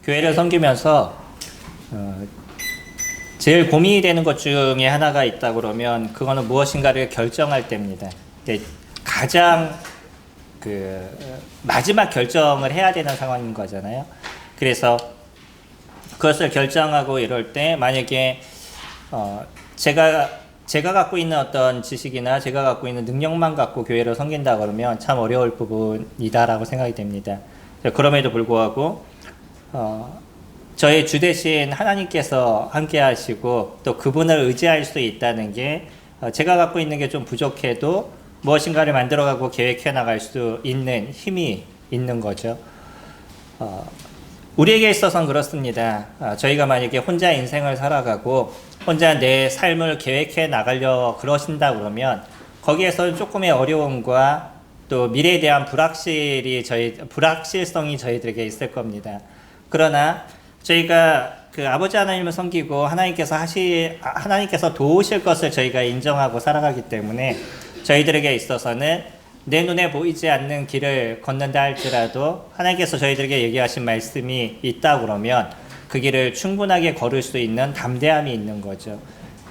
교회를 섬기면서 제일 고민이 되는 것 중에 하나가 있다 그러면 그거는 무엇인가를 결정할 때입니다. 근데 가장 마지막 결정을 해야 되는 상황인 거잖아요. 그래서 그것을 결정하고 이럴 때 만약에 제가 갖고 있는 어떤 지식이나 제가 갖고 있는 능력만 갖고 교회를 섬긴다 그러면 참 어려울 부분이다라고 생각이 됩니다. 그럼에도 불구하고 저의 주 대신 하나님께서 함께 하시고 또 그분을 의지할 수 있다는 게 제가 갖고 있는 게 좀 부족해도 무엇인가를 만들어가고 계획해 나갈 수 있는 힘이 있는 거죠. 우리에게 있어서는 그렇습니다. 저희가 만약에 혼자 인생을 살아가고 혼자 내 삶을 계획해 나가려 그러신다 그러면 거기에서 조금의 어려움과 또 미래에 대한 불확실성이 저희들에게 있을 겁니다. 그러나 저희가 아버지 하나님을 섬기고 하나님께서 도우실 것을 저희가 인정하고 살아가기 때문에 저희들에게 있어서는 내 눈에 보이지 않는 길을 걷는다 할지라도 하나님께서 저희들에게 얘기하신 말씀이 있다 그러면 그 길을 충분하게 걸을 수 있는 담대함이 있는 거죠.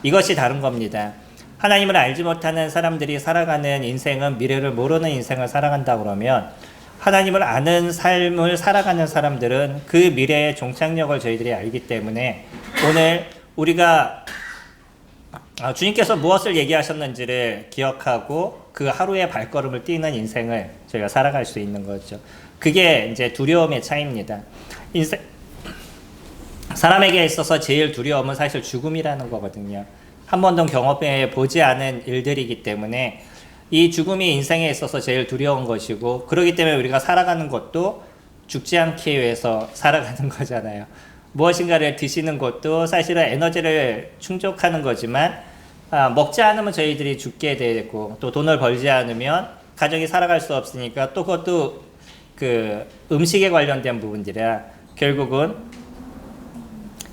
이것이 다른 겁니다. 하나님을 알지 못하는 사람들이 살아가는 인생은 미래를 모르는 인생을 살아간다 그러면 하나님을 아는 삶을 살아가는 사람들은 그 미래의 종착역을 저희들이 알기 때문에 오늘 우리가 주님께서 무엇을 얘기하셨는지를 기억하고 그 하루의 발걸음을 뛰는 인생을 저희가 살아갈 수 있는 거죠. 그게 이제 두려움의 차이입니다. 사람에게 있어서 제일 두려움은 사실 죽음이라는 거거든요. 한 번도 경험해 보지 않은 일들이기 때문에 이 죽음이 인생에 있어서 제일 두려운 것이고 그렇기 때문에 우리가 살아가는 것도 죽지 않기 위해서 살아가는 거잖아요. 무엇인가를 드시는 것도 사실은 에너지를 충족하는 거지만 먹지 않으면 저희들이 죽게 되고 또 돈을 벌지 않으면 가정이 살아갈 수 없으니까 또 그것도 음식에 관련된 부분들이라 결국은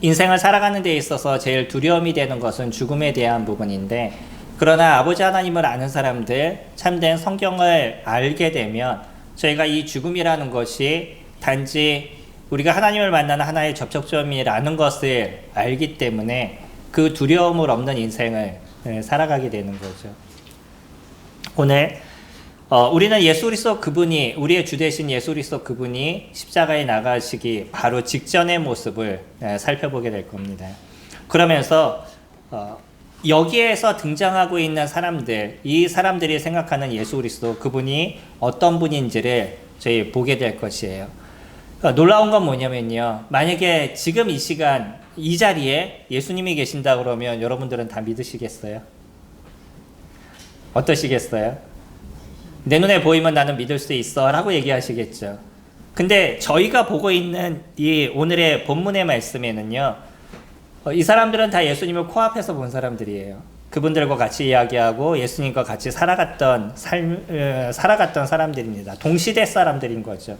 인생을 살아가는 데 있어서 제일 두려움이 되는 것은 죽음에 대한 부분인데 그러나 아버지 하나님을 아는 사람들, 참된 성경을 알게 되면 저희가 이 죽음이라는 것이 단지 우리가 하나님을 만나는 하나의 접촉점이라는 것을 알기 때문에 그 두려움을 없는 인생을 살아가게 되는 거죠. 오늘 우리는 예수 그리스도 그분이 우리의 주 되신 예수 그리스도 그분이 십자가에 나가시기 바로 직전의 모습을 살펴보게 될 겁니다. 그러면서 여기에서 등장하고 있는 사람들, 이 사람들이 생각하는 예수 그리스도 그분이 어떤 분인지를 저희 보게 될 것이에요. 놀라운 건 뭐냐면요. 만약에 지금 이 시간 이 자리에 예수님이 계신다 그러면 여러분들은 다 믿으시겠어요? 어떠시겠어요? 내 눈에 보이면 나는 믿을 수 있어 라고 얘기하시겠죠. 근데 저희가 보고 있는 이 오늘의 본문의 말씀에는요, 이 사람들은 다 예수님을 코앞에서 본 사람들이에요. 그분들과 같이 이야기하고 예수님과 같이 살아갔던 사람들입니다. 동시대 사람들인 거죠.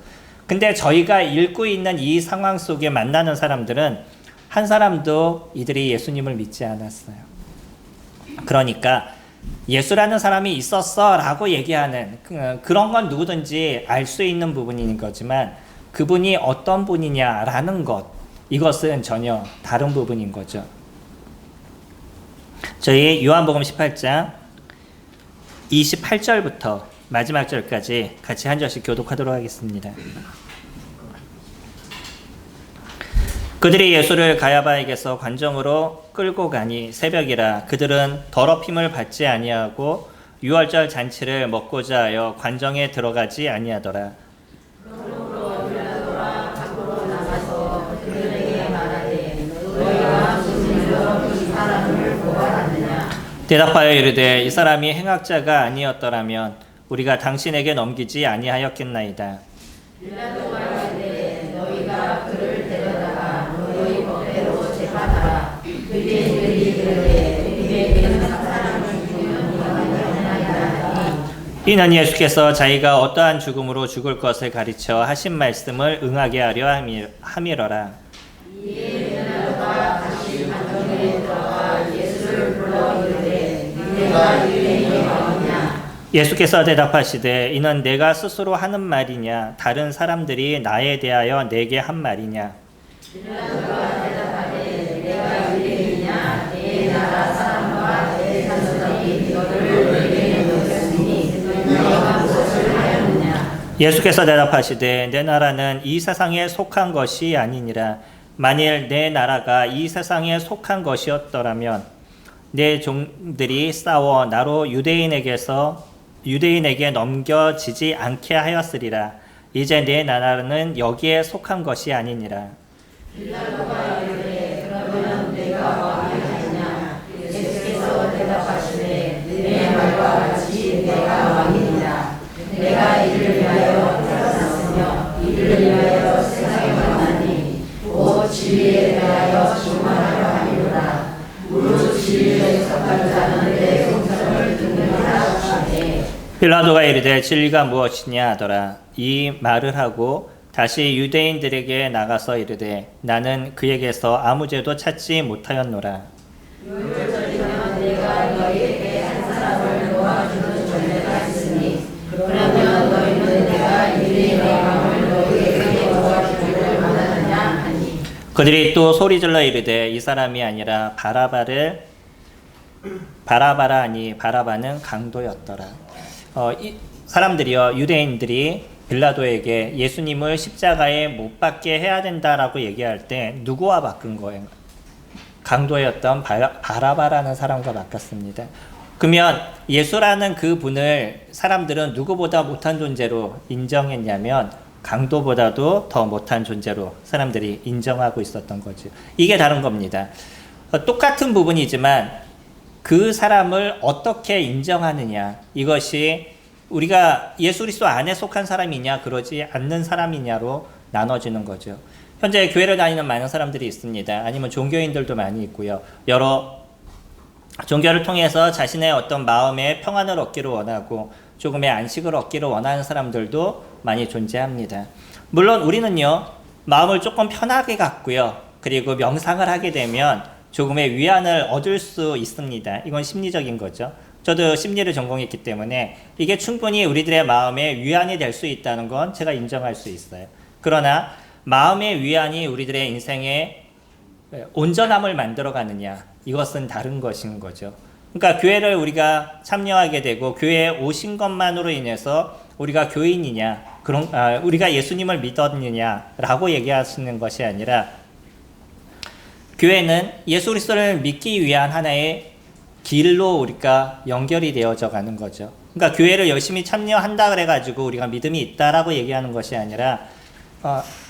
근데 저희가 읽고 있는 이 상황 속에 만나는 사람들은 한 사람도 이들이 예수님을 믿지 않았어요. 그러니까 예수라는 사람이 있었어 라고 얘기하는 그런 건 누구든지 알 수 있는 부분인 거지만 그분이 어떤 분이냐라는 것, 이것은 전혀 다른 부분인 거죠. 저희 요한복음 18장 28절부터 마지막 절까지 같이 한 절씩 교독하도록 하겠습니다. 그들이 예수를 가야바에게서 관정으로 끌고 가니 새벽이라 그들은 더럽힘을 받지 아니하고 유월절 잔치를 먹고자 하여 관정에 들어가지 아니하더라. 대답하여 이르되 이 사람이 행악자가 아니었더라면 우리가 당신에게 넘기지 아니하였겠나이다. 빌라도가 이르되 너희가 그를 데려다가 너희 법대로 재판하라. 그들이 이르되 우리에게는 사람을 죽이는 이가 이는 예수께서 자기가 어떠한 죽음으로 죽을 것을 가르쳐 하신 말씀을 응하게 하려 함이러라. 이에 빌라도가 다시 관정에 들어가 예수를 불러 이르되 네가 유대인의 왕이냐. 예수께서 대답하시되 이는 내가 스스로 하는 말이냐 다른 사람들이 나에 대하여 내게 한 말이냐. 예수께서 대답하시되 내 나라는 이 세상에 속한 것이 아니니라. 만일 내 나라가 이 세상에 속한 것이었더라면 내 종들이 싸워 나로 유대인에게 넘겨지지 않게 하였으리라. 이제 내 나라는 여기에 속한 것이 아니니라. 빌라도가 이르되 그러면 내가 왕이냐? 예수께서 대답하시되 내 말과 같이 내가 왕이니라. 내가 이를 위하여 태어났으며 이를 위하여 세상에 왔나니 곧 진리에 대하여 증언하려 함이로라. 무릇 진리를 접한 자는 내 음성을 듣느니라 하시되 빌라도가 이르되 진리가 무엇이냐 하더라. 이 말을 하고 다시 유대인들에게 나가서 이르되 나는 그에게서 아무 죄도 찾지 못하였노라. 요절이면 내가 너희에게 한 사람을 놓아주는 전례가 있으니 그러면 너희는 내가 유대인의 왕을 너희에게 놓아주기를 원하느냐 하니 그들이 또 소리질러 이르되 이 사람이 아니라 바라바라 하니 바라바는 강도였더라. 사람들이요, 유대인들이 빌라도에게 예수님을 십자가에 못 박게 해야 된다라고 얘기할 때 누구와 바꾼 거예요? 강도였던 바라바라는 사람과 바꿨습니다. 그러면 예수라는 그 분을 사람들은 누구보다 못한 존재로 인정했냐면 강도보다도 더 못한 존재로 사람들이 인정하고 있었던 거죠. 이게 다른 겁니다. 똑같은 부분이지만 그 사람을 어떻게 인정하느냐, 이것이 우리가 예수 그리스도 안에 속한 사람이냐 그러지 않는 사람이냐로 나눠지는 거죠. 현재 교회를 다니는 많은 사람들이 있습니다. 아니면 종교인들도 많이 있고요. 여러 종교를 통해서 자신의 어떤 마음의 평안을 얻기를 원하고 조금의 안식을 얻기를 원하는 사람들도 많이 존재합니다. 물론 우리는요, 마음을 조금 편하게 갖고요, 그리고 명상을 하게 되면 조금의 위안을 얻을 수 있습니다. 이건 심리적인 거죠. 저도 심리를 전공했기 때문에 이게 충분히 우리들의 마음에 위안이 될 수 있다는 건 제가 인정할 수 있어요. 그러나 마음의 위안이 우리들의 인생에 온전함을 만들어가느냐, 이것은 다른 것인 거죠. 그러니까 교회를 우리가 참여하게 되고 교회에 오신 것만으로 인해서 우리가 교인이냐, 우리가 예수님을 믿었느냐라고 얘기하시는 것이 아니라 교회는 예수 그리스도를 믿기 위한 하나의 길로 우리가 연결이 되어져 가는 거죠. 그러니까 교회를 열심히 참여한다 그래가지고 우리가 믿음이 있다라고 얘기하는 것이 아니라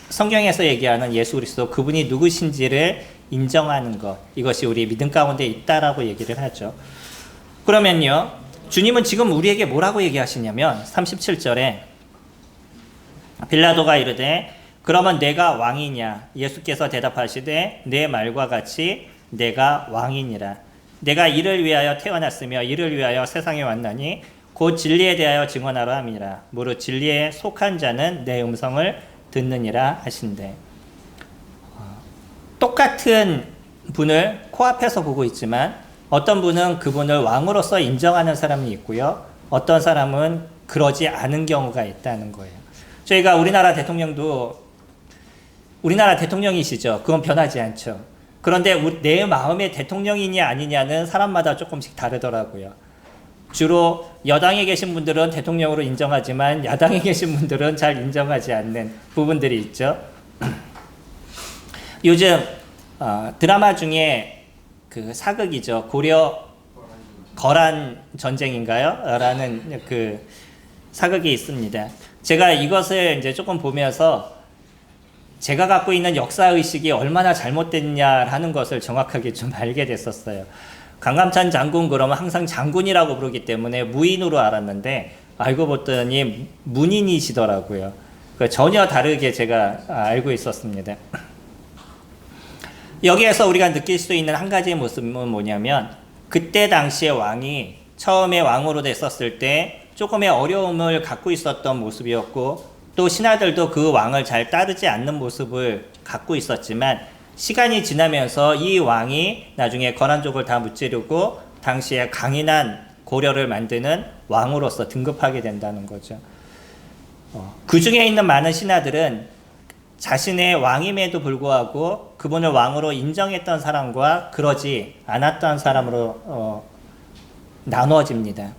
성경에서 얘기하는 예수 그리스도 그분이 누구신지를 인정하는 것, 이것이 우리 믿음 가운데 있다라고 얘기를 하죠. 그러면요, 주님은 지금 우리에게 뭐라고 얘기하시냐면 37절에 빌라도가 이르되 그러면 내가 왕이냐? 예수께서 대답하시되 내 말과 같이 내가 왕이니라. 내가 이를 위하여 태어났으며 이를 위하여 세상에 왔나니 곧 진리에 대하여 증언하러 함이라. 무릇 진리에 속한 자는 내 음성을 듣느니라 하신대. 똑같은 분을 코앞에서 보고 있지만 어떤 분은 그분을 왕으로서 인정하는 사람이 있고요, 어떤 사람은 그러지 않은 경우가 있다는 거예요. 저희가 우리나라 대통령이시죠. 그건 변하지 않죠. 그런데 내 마음의 대통령이냐 아니냐는 사람마다 조금씩 다르더라고요. 주로 여당에 계신 분들은 대통령으로 인정하지만 야당에 계신 분들은 잘 인정하지 않는 부분들이 있죠. 요즘 드라마 중에 그 사극이죠. 고려 거란 전쟁인가요? 라는 그 사극이 있습니다. 제가 이것을 이제 조금 보면서 제가 갖고 있는 역사의식이 얼마나 잘못됐냐라는 것을 정확하게 좀 알게 됐었어요. 강감찬 장군 그러면 항상 장군이라고 부르기 때문에 무인으로 알았는데 알고 봤더니 문인이시더라고요. 전혀 다르게 제가 알고 있었습니다. 여기에서 우리가 느낄 수 있는 한 가지의 모습은 뭐냐면 그때 당시의 왕이 처음에 왕으로 됐었을 때 조금의 어려움을 갖고 있었던 모습이었고 또 신하들도 그 왕을 잘 따르지 않는 모습을 갖고 있었지만 시간이 지나면서 이 왕이 나중에 거란족을 다 무찌르고 당시에 강인한 고려를 만드는 왕으로서 등극하게 된다는 거죠. 그 중에 있는 많은 신하들은 자신의 왕임에도 불구하고 그분을 왕으로 인정했던 사람과 그러지 않았던 사람으로 나누어집니다.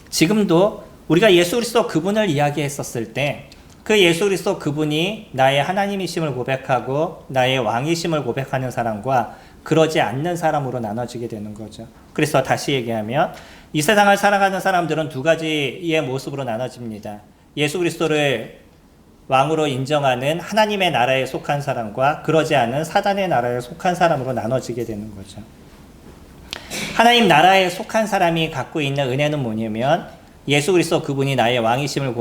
지금도 우리가 예수 그리스도 그분을 이야기했었을 때 그 예수 그리스도 그분이 나의 하나님이심을 고백하고 나의 왕이심을 고백하는 사람과 그러지 않는 사람으로 나눠지게 되는 거죠. 그래서 다시 얘기하면 이 세상을 살아가는 사람들은 두 가지의 모습으로 나눠집니다. 예수 그리스도를 왕으로 인정하는 하나님의 나라에 속한 사람과 그러지 않은 사단의 나라에 속한 사람으로 나눠지게 되는 거죠. 하나님 나라에 속한 사람이 갖고 있는 은혜는 뭐냐면 예수 그리스도 그분이 나의 왕이심을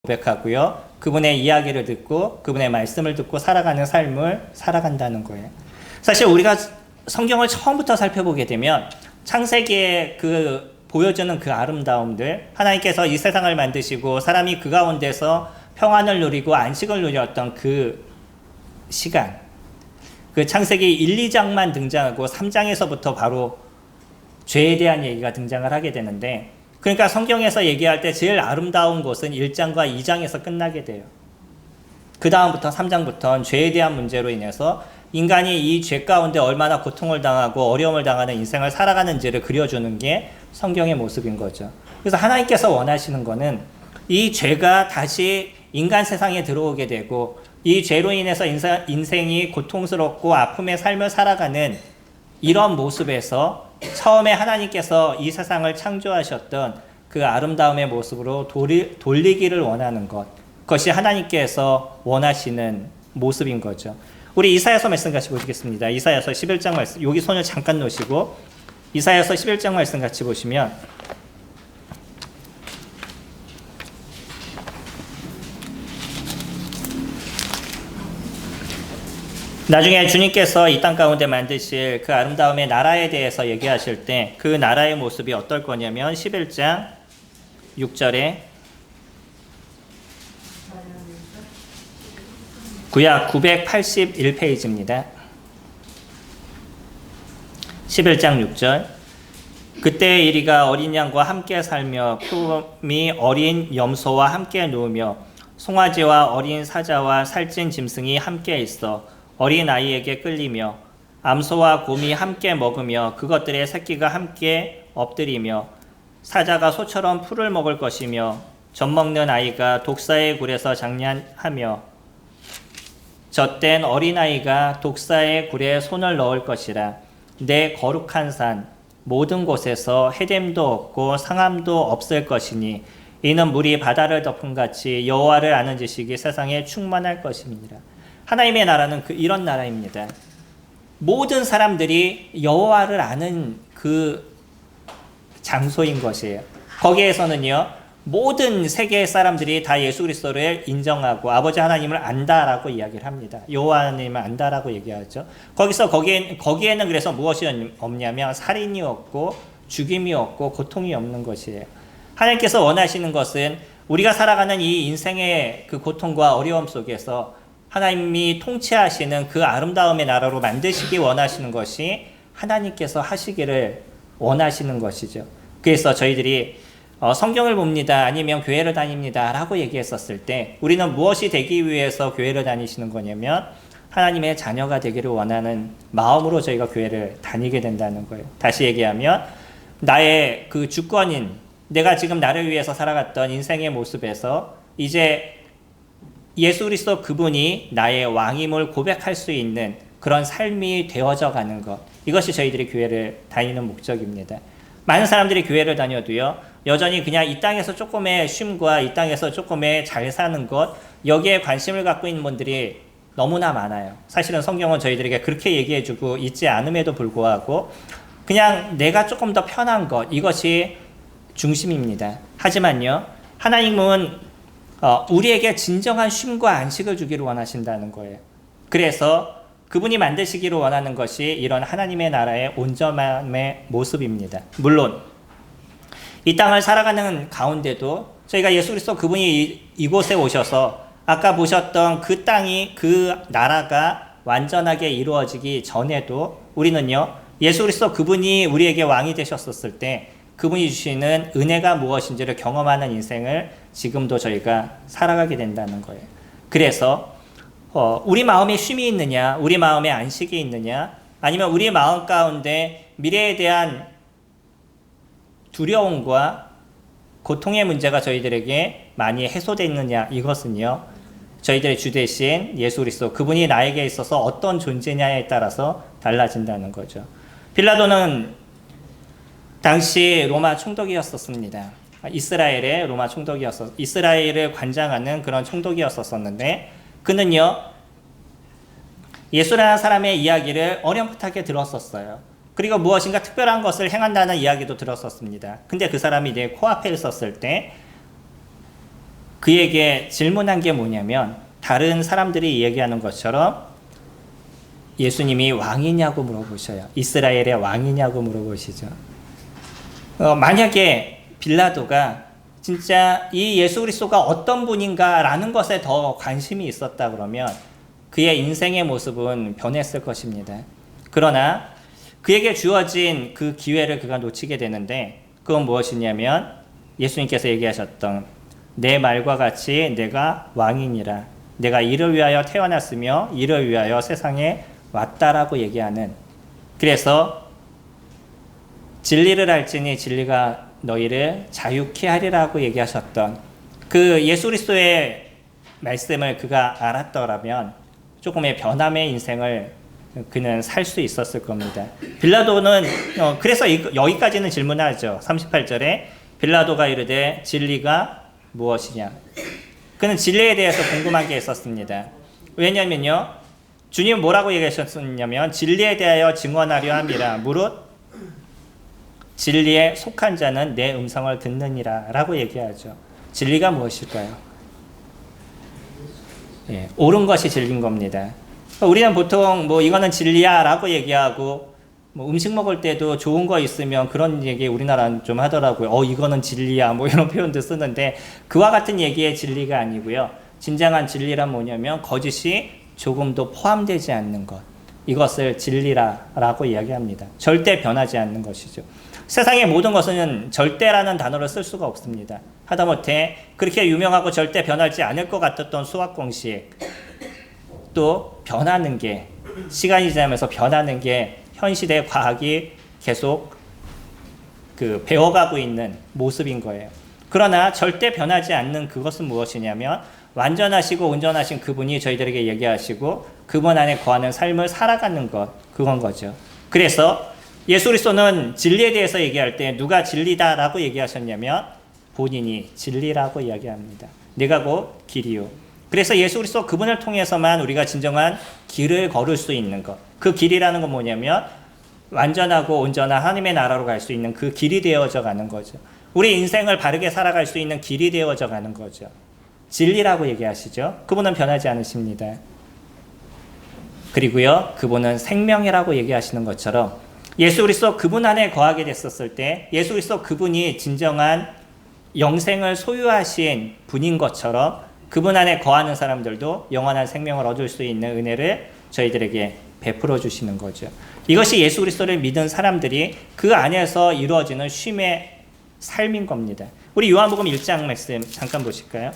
고백하고요. 그분의 이야기를 듣고 그분의 말씀을 듣고 살아가는 삶을 살아간다는 거예요. 사실 우리가 성경을 처음부터 살펴보게 되면 창세기에 보여주는 그 아름다움들, 하나님께서 이 세상을 만드시고 사람이 그 가운데서 평안을 누리고 안식을 누렸던 그 시간, 그 창세기 1, 2장만 등장하고 3장에서부터 바로 죄에 대한 얘기가 등장을 하게 되는데, 그러니까 성경에서 얘기할 때 제일 아름다운 곳은 1장과 2장에서 끝나게 돼요. 그 다음부터 3장부터는 죄에 대한 문제로 인해서 인간이 이 죄 가운데 얼마나 고통을 당하고 어려움을 당하는 인생을 살아가는지를 그려주는 게 성경의 모습인 거죠. 그래서 하나님께서 원하시는 거는 이 죄가 다시 인간 세상에 들어오게 되고 이 죄로 인해서 인생이 고통스럽고 아픔의 삶을 살아가는 이런 모습에서 처음에 하나님께서 이 세상을 창조하셨던 그 아름다움의 모습으로 돌리기를 원하는 것, 그것이 하나님께서 원하시는 모습인 거죠. 우리 이사야서 말씀 같이 보시겠습니다. 이사야서 11장 말씀, 여기 손을 잠깐 놓으시고 이사야서 11장 말씀 같이 보시면 나중에 주님께서 이 땅 가운데 만드실 그 아름다움의 나라에 대해서 얘기하실 때 그 나라의 모습이 어떨 거냐면 11장 6절에 구약 981페이지입니다. 11장 6절 그때의 이리가 어린 양과 함께 살며 품이 어린 염소와 함께 누우며 송아지와 어린 사자와 살찐 짐승이 함께 있어 어린 아이에게 끌리며 암소와 곰이 함께 먹으며 그것들의 새끼가 함께 엎드리며 사자가 소처럼 풀을 먹을 것이며 젖먹는 아이가 독사의 굴에서 장난하며 젖된 어린아이가 독사의 굴에 손을 넣을 것이라. 내 거룩한 산 모든 곳에서 해됨도 없고 상함도 없을 것이니 이는 물이 바다를 덮은 같이 여호와를 아는 지식이 세상에 충만할 것입니다. 하나님의 나라는 이런 나라입니다. 모든 사람들이 여호와를 아는 그 장소인 것이에요. 거기에서는요, 모든 세계의 사람들이 다 예수 그리스도를 인정하고 아버지 하나님을 안다라고 이야기를 합니다. 여호와 하나님을 안다라고 얘기하죠. 거기에는 그래서 무엇이 없냐면 살인이 없고 죽임이 없고 고통이 없는 것이에요. 하나님께서 원하시는 것은 우리가 살아가는 이 인생의 그 고통과 어려움 속에서 하나님이 통치하시는 그 아름다움의 나라로 만드시기 원하시는 것이 하나님께서 하시기를 원하시는 것이죠. 그래서 저희들이 성경을 봅니다, 아니면 교회를 다닙니다 라고 얘기했었을 때 우리는 무엇이 되기 위해서 교회를 다니시는 거냐면 하나님의 자녀가 되기를 원하는 마음으로 저희가 교회를 다니게 된다는 거예요. 다시 얘기하면 나의 그 주권인, 내가 지금 나를 위해서 살아갔던 인생의 모습에서 이제 예수 그리스도 그분이 나의 왕임을 고백할 수 있는 그런 삶이 되어져 가는 것, 이것이 저희들이 교회를 다니는 목적입니다. 많은 사람들이 교회를 다녀도요, 여전히 그냥 이 땅에서 조금의 쉼과 이 땅에서 조금의 잘 사는 것, 여기에 관심을 갖고 있는 분들이 너무나 많아요. 사실은 성경은 저희들에게 그렇게 얘기해주고 있지 않음에도 불구하고 그냥 내가 조금 더 편한 것, 이것이 중심입니다. 하지만요, 하나님은 우리에게 진정한 쉼과 안식을 주기를 원하신다는 거예요. 그래서 그분이 만드시기를 원하는 것이 이런 하나님의 나라의 온전함의 모습입니다. 물론 이 땅을 살아가는 가운데도 저희가 예수 그리스도 그분이 이곳에 오셔서 아까 보셨던 그 땅이, 그 나라가 완전하게 이루어지기 전에도 우리는요, 예수 그리스도 그분이 우리에게 왕이 되셨었을 때 그분이 주시는 은혜가 무엇인지를 경험하는 인생을 지금도 저희가 살아가게 된다는 거예요. 그래서 우리 마음에 쉼이 있느냐, 우리 마음에 안식이 있느냐, 아니면 우리 마음 가운데 미래에 대한 두려움과 고통의 문제가 저희들에게 많이 해소됐느냐, 이것은요, 저희들의 주 대신 예수 그리스도, 그분이 나에게 있어서 어떤 존재냐에 따라서 달라진다는 거죠. 빌라도는 당시 로마 총독이었었습니다. 이스라엘의 로마 이스라엘을 관장하는 그런 총독이었었는데, 그는요, 예수라는 사람의 이야기를 어렴풋하게 들었었어요. 그리고 무엇인가 특별한 것을 행한다는 이야기도 들었었습니다. 근데 그 사람이 내 코앞에 있었을 때 그에게 질문한 게 뭐냐면, 다른 사람들이 얘기하는 것처럼 예수님이 왕이냐고 물어보셔요. 이스라엘의 왕이냐고 물어보시죠. 만약에 빌라도가 진짜 이 예수 그리스도가 어떤 분인가라는 것에 더 관심이 있었다 그러면 그의 인생의 모습은 변했을 것입니다. 그러나 그에게 주어진 그 기회를 그가 놓치게 되는데, 그건 무엇이냐면 예수님께서 얘기하셨던 내 말과 같이 내가 왕이니라, 내가 이를 위하여 태어났으며 이를 위하여 세상에 왔다라고 얘기하는, 그래서 진리를 알지니 진리가 너희를 자유케 하리라고 얘기하셨던 그 예수 그리스도의 말씀을 그가 알았더라면 조금의 변함의 인생을 그는 살 수 있었을 겁니다. 빌라도는 그래서 여기까지는 질문하죠. 38절에 빌라도가 이르되 진리가 무엇이냐. 그는 진리에 대해서 궁금한 게 있었습니다. 왜냐면요, 주님 뭐라고 얘기하셨냐면 진리에 대하여 증언하려 함이라. 무릇 진리에 속한 자는 내 음성을 듣느니라 라고 얘기하죠. 진리가 무엇일까요? 예, 옳은 것이 진리인 겁니다. 우리는 보통 뭐 이거는 진리야 라고 얘기하고, 뭐 음식 먹을 때도 좋은 거 있으면 그런 얘기 우리나라는 좀 하더라고요. 이거는 진리야 뭐 이런 표현도 쓰는데, 그와 같은 얘기의 진리가 아니고요. 진정한 진리란 뭐냐면 거짓이 조금도 포함되지 않는 것, 이것을 진리라고 이야기합니다. 절대 변하지 않는 것이죠. 세상의 모든 것은 절대라는 단어를 쓸 수가 없습니다. 하다못해 그렇게 유명하고 절대 변하지 않을 것 같았던 수학 공식, 또 변하는 게, 시간이 지나면서 변하는 게 현 시대 과학이 계속 배워가고 있는 모습인 거예요. 그러나 절대 변하지 않는 그것은 무엇이냐면 완전하시고 온전하신 그분이 저희들에게 얘기하시고 그분 안에 거하는 삶을 살아가는 것, 그건 거죠. 그래서 예수 그리스도는 진리에 대해서 얘기할 때 누가 진리다라고 얘기하셨냐면 본인이 진리라고 이야기합니다. 내가 곧 길이요. 그래서 예수 그리스도 그분을 통해서만 우리가 진정한 길을 걸을 수 있는 것, 그 길이라는 건 뭐냐면 완전하고 온전한 하나님의 나라로 갈 수 있는 그 길이 되어져 가는 거죠. 우리 인생을 바르게 살아갈 수 있는 길이 되어져 가는 거죠. 진리라고 얘기하시죠. 그분은 변하지 않으십니다. 그리고요, 그분은 생명이라고 얘기하시는 것처럼 예수 그리스도 그분 안에 거하게 됐었을 때 예수 그리스도 그분이 진정한 영생을 소유하신 분인 것처럼 그분 안에 거하는 사람들도 영원한 생명을 얻을 수 있는 은혜를 저희들에게 베풀어 주시는 거죠. 이것이 예수 그리스도를 믿은 사람들이 그 안에서 이루어지는 쉼의 삶인 겁니다. 우리 요한복음 1장 말씀 잠깐 보실까요?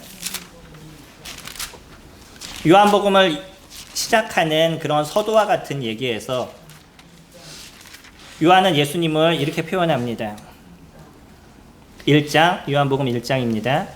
요한복음을 시작하는 그런 서두와 같은 얘기에서 요한은 예수님을 이렇게 표현합니다. 1장, 요한복음 1장입니다.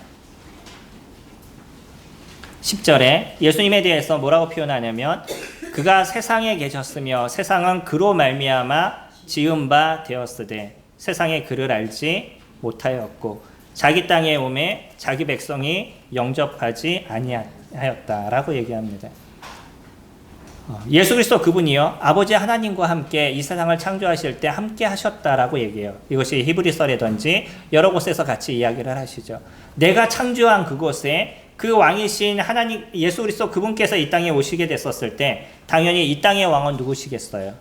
10절에 예수님에 대해서 뭐라고 표현하냐면 그가 세상에 계셨으며 세상은 그로 말미암아 지은 바 되었으되 세상에 그를 알지 못하였고 자기 땅에 오매 자기 백성이 영접하지 아니하였다라고 얘기합니다. 예수 그리스도 그분이요, 아버지 하나님과 함께 이 세상을 창조하실 때 함께 하셨다라고 얘기해요. 이것이 히브리서라든지 여러 곳에서 같이 이야기를 하시죠. 내가 창조한 그곳에 그 왕이신 하나님 예수 그리스도 그분께서 이 땅에 오시게 됐었을 때 당연히 이 땅의 왕은 누구시겠어요?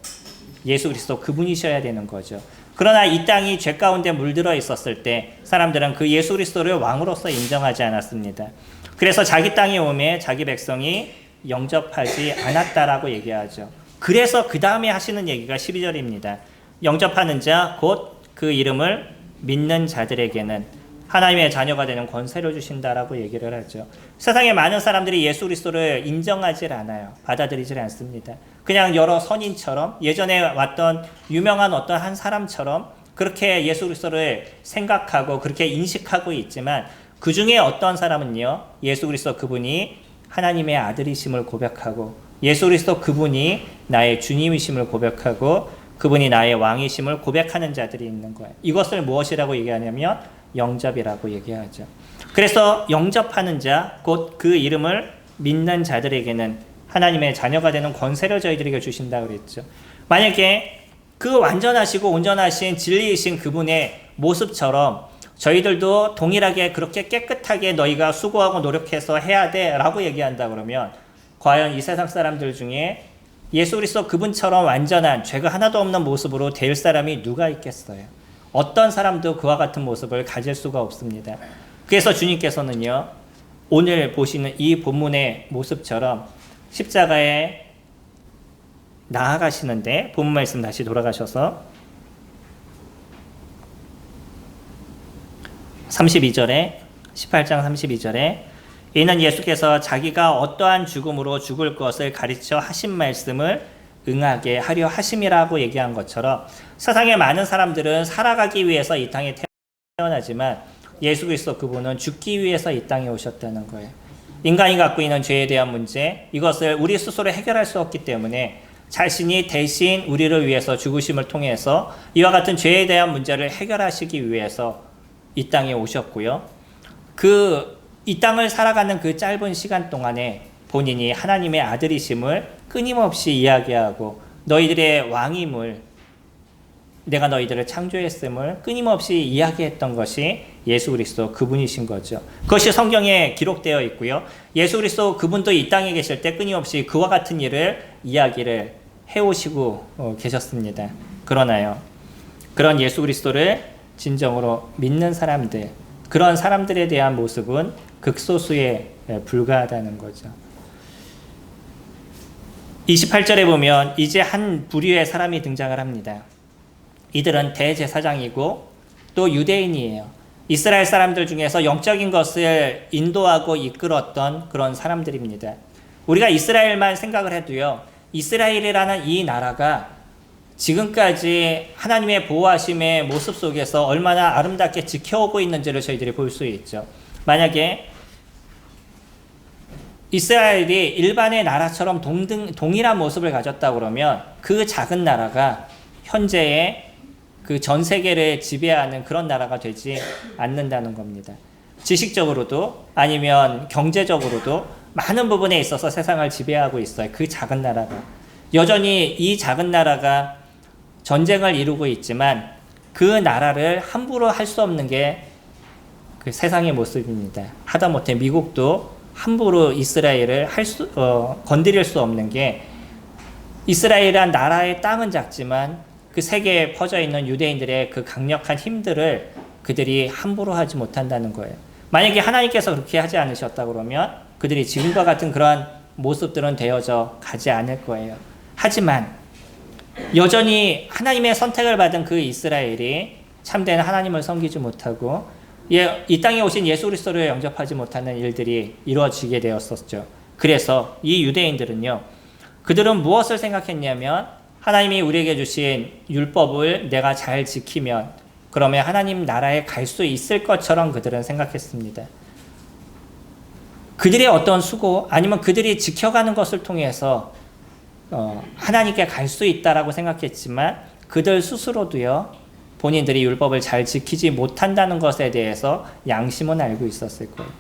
예수 그리스도 그분이셔야 되는 거죠. 그러나 이 땅이 죄 가운데 물들어 있었을 때 사람들은 그 예수 그리스도를 왕으로서 인정하지 않았습니다. 그래서 자기 땅에 오매 자기 백성이 영접하지 않았다라고 얘기하죠. 그래서 그 다음에 하시는 얘기가 12절입니다. 영접하는 자 곧 그 이름을 믿는 자들에게는 하나님의 자녀가 되는 권세를 주신다라고 얘기를 하죠. 세상에 많은 사람들이 예수 그리스도를 인정하지 않아요. 받아들이지 않습니다. 그냥 여러 선인처럼 예전에 왔던 유명한 어떤 한 사람처럼 그렇게 예수 그리스도를 생각하고 그렇게 인식하고 있지만 그 중에 어떤 사람은요, 예수 그리스도 그분이 하나님의 아들이심을 고백하고 예수 그리스도 그분이 나의 주님이심을 고백하고 그분이 나의 왕이심을 고백하는 자들이 있는 거예요. 이것을 무엇이라고 얘기하냐면 영접이라고 얘기하죠. 그래서 영접하는 자, 곧 그 이름을 믿는 자들에게는 하나님의 자녀가 되는 권세를 저희들에게 주신다고 그랬죠. 만약에 그 완전하시고 온전하신 진리이신 그분의 모습처럼 저희들도 동일하게 그렇게 깨끗하게 너희가 수고하고 노력해서 해야 돼 라고 얘기한다 그러면 과연 이 세상 사람들 중에 예수 그리스도 그분처럼 완전한 죄가 하나도 없는 모습으로 될 사람이 누가 있겠어요? 어떤 사람도 그와 같은 모습을 가질 수가 없습니다. 그래서 주님께서는요, 오늘 보시는 이 본문의 모습처럼 십자가에 나아가시는데, 본문 말씀 다시 돌아가셔서 32절에 18장 32절에 이는 예수께서 자기가 어떠한 죽음으로 죽을 것을 가르쳐 하신 말씀을 응하게 하려 하심이라고 얘기한 것처럼 세상에 많은 사람들은 살아가기 위해서 이 땅에 태어나지만 예수 그리스도 그분은 죽기 위해서 이 땅에 오셨다는 거예요. 인간이 갖고 있는 죄에 대한 문제, 이것을 우리 스스로 해결할 수 없기 때문에 자신이 대신 우리를 위해서 죽으심을 통해서 이와 같은 죄에 대한 문제를 해결하시기 위해서 이 땅에 오셨고요. 이 땅을 살아가는 그 짧은 시간 동안에 본인이 하나님의 아들이심을 끊임없이 이야기하고 너희들의 왕임을, 내가 너희들을 창조했음을 끊임없이 이야기했던 것이 예수 그리스도 그분이신 거죠. 그것이 성경에 기록되어 있고요. 예수 그리스도 그분도 이 땅에 계실 때 끊임없이 그와 같은 일을 이야기를 해오시고 계셨습니다. 그러나요, 그런 예수 그리스도를 진정으로 믿는 사람들, 그런 사람들에 대한 모습은 극소수에 불과하다는 거죠. 28절에 보면 이제 한 부류의 사람이 등장을 합니다. 이들은 대제사장이고 또 유대인이에요. 이스라엘 사람들 중에서 영적인 것을 인도하고 이끌었던 그런 사람들입니다. 우리가 이스라엘만 생각을 해도요, 이스라엘이라는 이 나라가 지금까지 하나님의 보호하심의 모습 속에서 얼마나 아름답게 지켜오고 있는지를 저희들이 볼 수 있죠. 만약에 이스라엘이 일반의 나라처럼 동일한 모습을 가졌다 그러면 그 작은 나라가 현재의 그 전 세계를 지배하는 그런 나라가 되지 않는다는 겁니다. 지식적으로도 아니면 경제적으로도 많은 부분에 있어서 세상을 지배하고 있어요. 그 작은 나라가. 여전히 이 작은 나라가 전쟁을 이루고 있지만 그 나라를 함부로 할 수 없는 게 그 세상의 모습입니다. 하다못해 미국도 함부로 이스라엘을 건드릴 수 없는 게, 이스라엘이란 나라의 땅은 작지만 그 세계에 퍼져 있는 유대인들의 그 강력한 힘들을 그들이 함부로 하지 못한다는 거예요. 만약에 하나님께서 그렇게 하지 않으셨다 그러면 그들이 지금과 같은 그런 모습들은 되어져 가지 않을 거예요. 하지만 여전히 하나님의 선택을 받은 그 이스라엘이 참된 하나님을 섬기지 못하고 이 땅에 오신 예수 그리스도를 영접하지 못하는 일들이 이루어지게 되었었죠. 그래서 이 유대인들은요, 그들은 무엇을 생각했냐면 하나님이 우리에게 주신 율법을 내가 잘 지키면 그러면 하나님 나라에 갈 수 있을 것처럼 그들은 생각했습니다. 그들의 어떤 수고 아니면 그들이 지켜가는 것을 통해서 하나님께 갈 수 있다라고 생각했지만 그들 스스로도요, 본인들이 율법을 잘 지키지 못한다는 것에 대해서 양심은 알고 있었을 거예요.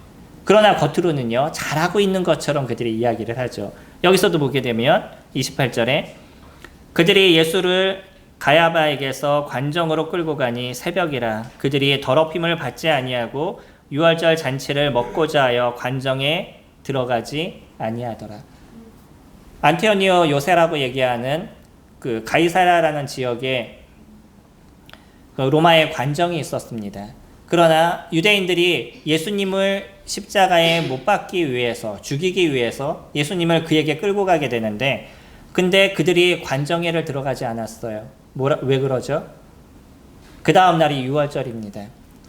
그러나 겉으로는요, 잘하고 있는 것처럼 그들이 이야기를 하죠. 여기서도 보게 되면 28절에 그들이 예수를 가야바에게서 관정으로 끌고 가니 새벽이라 그들이 더럽힘을 받지 아니하고 유월절 잔치를 먹고자 하여 관정에 들어가지 아니하더라. 안티오니오 요새라고 얘기하는 그 가이사라라는 지역에 그 로마의 관정이 있었습니다. 그러나 유대인들이 예수님을 십자가에 못 박기 위해서, 죽이기 위해서 예수님을 그에게 끌고 가게 되는데, 근데 그들이 관정회를 들어가지 않았어요. 왜 그러죠? 그 다음 날이 유월절입니다.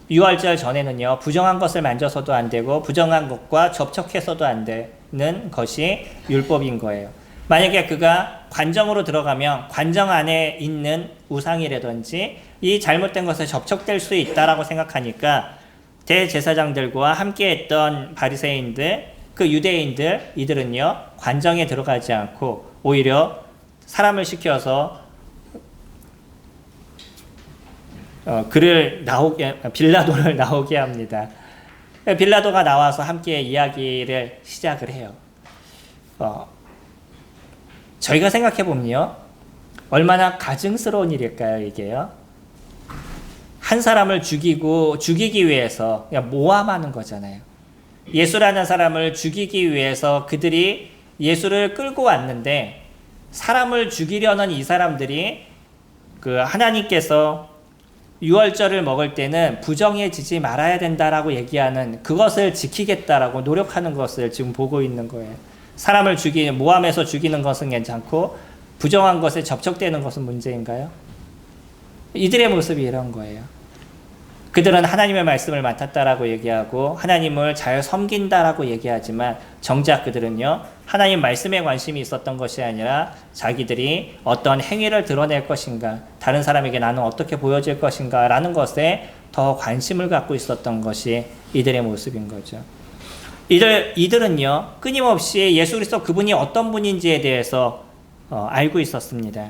유월절 전에는요, 부정한 것을 만져서도 안 되고 부정한 것과 접촉해서도 안 되는 것이 율법인 거예요. 만약에 그가 관정으로 들어가면 관정 안에 있는 우상이라든지 이 잘못된 것에 접촉될 수 있다라고 생각하니까 대제사장들과 함께했던 바리새인들, 그 유대인들, 이들은요 관정에 들어가지 않고 오히려 사람을 시켜서 빌라도를 나오게 합니다. 빌라도가 나와서 함께 이야기를 시작을 해요. 저희가 생각해 보면요, 얼마나 가증스러운 일일까요, 이게요? 한 사람을 죽이기 위해서 모함하는 거잖아요. 예수라는 사람을 죽이기 위해서 그들이 예수를 끌고 왔는데, 사람을 죽이려는 이 사람들이 그 하나님께서 유월절을 먹을 때는 부정해지지 말아야 된다라고 얘기하는 그것을 지키겠다라고 노력하는 것을 지금 보고 있는 거예요. 사람을 모함해서 죽이는 것은 괜찮고 부정한 것에 접촉되는 것은 문제인가요? 이들의 모습이 이런 거예요. 그들은 하나님의 말씀을 맡았다라고 얘기하고 하나님을 잘 섬긴다라고 얘기하지만 정작 그들은요, 하나님 말씀에 관심이 있었던 것이 아니라 자기들이 어떤 행위를 드러낼 것인가, 다른 사람에게 나는 어떻게 보여질 것인가 라는 것에 더 관심을 갖고 있었던 것이 이들의 모습인 거죠. 이들은요, 끊임없이 예수 그리스도 그분이 어떤 분인지에 대해서 알고 있었습니다.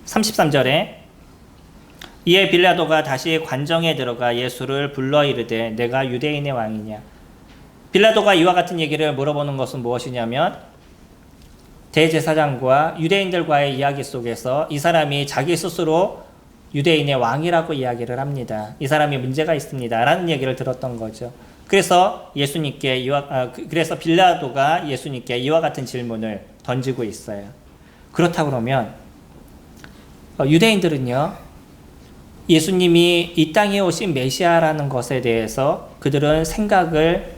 33절에 이에 빌라도가 다시 관정에 들어가 예수를 불러 이르되 내가 유대인의 왕이냐. 빌라도가 이와 같은 얘기를 물어보는 것은 무엇이냐면 대제사장과 유대인들과의 이야기 속에서 이 사람이 자기 스스로 유대인의 왕이라고 이야기를 합니다. 이 사람이 문제가 있습니다 라는 얘기를 들었던 거죠. 그래서 빌라도가 예수님께 이와 같은 질문을 던지고 있어요. 그렇다 그러면 유대인들은요, 예수님이 이 땅에 오신 메시아라는 것에 대해서 그들은 생각을